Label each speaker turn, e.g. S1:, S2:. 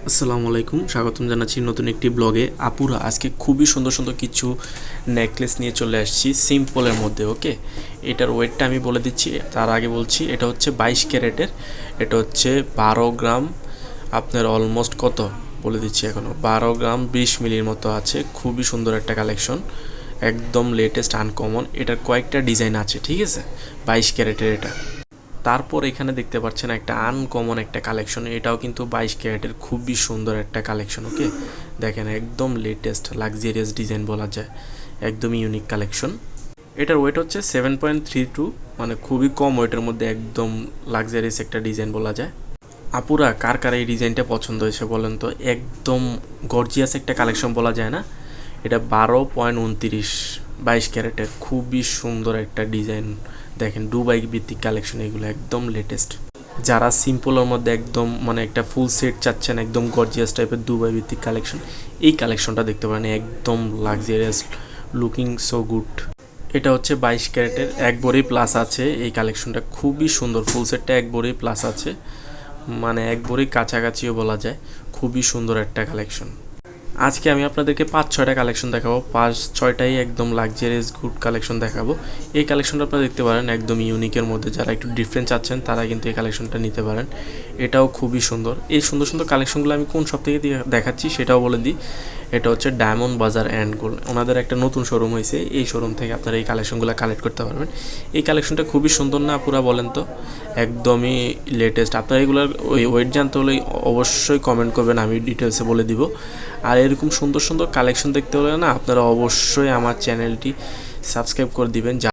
S1: আসসালামু আলাইকুম, স্বাগতম জানাচ্ছি নতুন একটি ব্লগে। আপুরা আজকে খুবই সুন্দর সুন্দর কিছু নেকলেস নিয়ে চলে আসছি সিম্পলের মধ্যে। ওকে, এটার ওয়েটটা আমি বলে দিচ্ছি, তার আগে বলছি এটা হচ্ছে 22 ক্যারেটের, এটা হচ্ছে 12 গ্রাম। আপনার অলমোস্ট কত বলে দিচ্ছি, এখনও 12 গ্রাম 20 মিলির মতো আছে। খুবই সুন্দর একটা কালেকশন, একদম লেটেস্ট আনকমন। এটার কয়েকটা ডিজাইন আছে, ঠিক আছে। 22 ক্যারেটের এটা। তারপর এখানে দেখতে পাচ্ছেন একটা আনকমন একটা কালেকশন, এটাও কিন্তু 22 ক্যারেটের, খুবই সুন্দর একটা কালেকশন। ওকে, দেখেন একদম লেটেস্ট লাক্সারিয়াস ডিজাইন বলা যায়, একদম ইউনিক কালেকশন। এটার ওয়েট হচ্ছে 7.32, মানে খুবই কম ওয়েটের মধ্যে একদম লাক্সারিয়াস একটা ডিজাইন বলা যায়। আপুরা কার কার এই ডিজাইনটা পছন্দ হয়েছে বলেন তো, একদম গর্জিয়াস একটা কালেকশন বলা যায় না। এটা 12.29 22 ক্যারেটের, খুবই সুন্দর একটা ডিজাইন। দেখেন দুবাই ভিত্তিক কালেকশন, এগুলো একদম লেটেস্ট। যারা সিম্পলের মধ্যে একদম মানে একটা ফুল সেট চাচ্ছেন, একদম গর্জিয়াস টাইপের দুবাই ভিত্তিক কালেকশন, এই কালেকশনটা দেখতে পারেন, একদম লাক্সারিয়াস, লুকিং সো গুড। এটা হচ্ছে 22 ক্যারেটের, এক ভরি প্লাস আছে এই কালেকশনটা, খুবই সুন্দর। ফুল সেটটা এক ভরি প্লাস আছে, মানে এক ভরি কাছাকাছিও বলা যায়। খুবই সুন্দর একটা কালেকশন। আজকে আমি আপনাদেরকে 5-6টা কালেকশন দেখাবো, 5-6টাই একদম লাক্সারিয়াস গুড কালেকশন দেখাবো। এই কালেকশনটা আপনারা দেখতে পারেন, একদম ইউনিকের মধ্যে। যারা একটু ডিফারেন্ট চাচ্ছেন তারা কিন্তু এই কালেকশনটা নিতে পারেন, এটাও খুবই সুন্দর। এই সুন্দর সুন্দর কালেকশনগুলো আমি কোন সব থেকে দেখাচ্ছি সেটাও বলে দিই। এটা হচ্ছে ডায়মন্ড বাজার অ্যান্ড গোল্ড, ওনাদের একটা নতুন শোরুম হয়েছে, এই শোরুম থেকে আপনারা এই কালেকশনগুলো কালেক্ট করতে পারবেন। এই কালেকশনটা খুবই সুন্দর না পুরা, বলেন তো? একদমই লেটেস্ট। আপনারা এগুলোর ওয়েট জানতে হলে অবশ্যই কমেন্ট করবেন, আমি ডিটেলসে বলে দিব। আর এরকম সুন্দর সুন্দর কালেকশন দেখতে হলে না, আপনারা অবশ্যই আমার চ্যানেলটি সাবস্ক্রাইব করে দিবেন।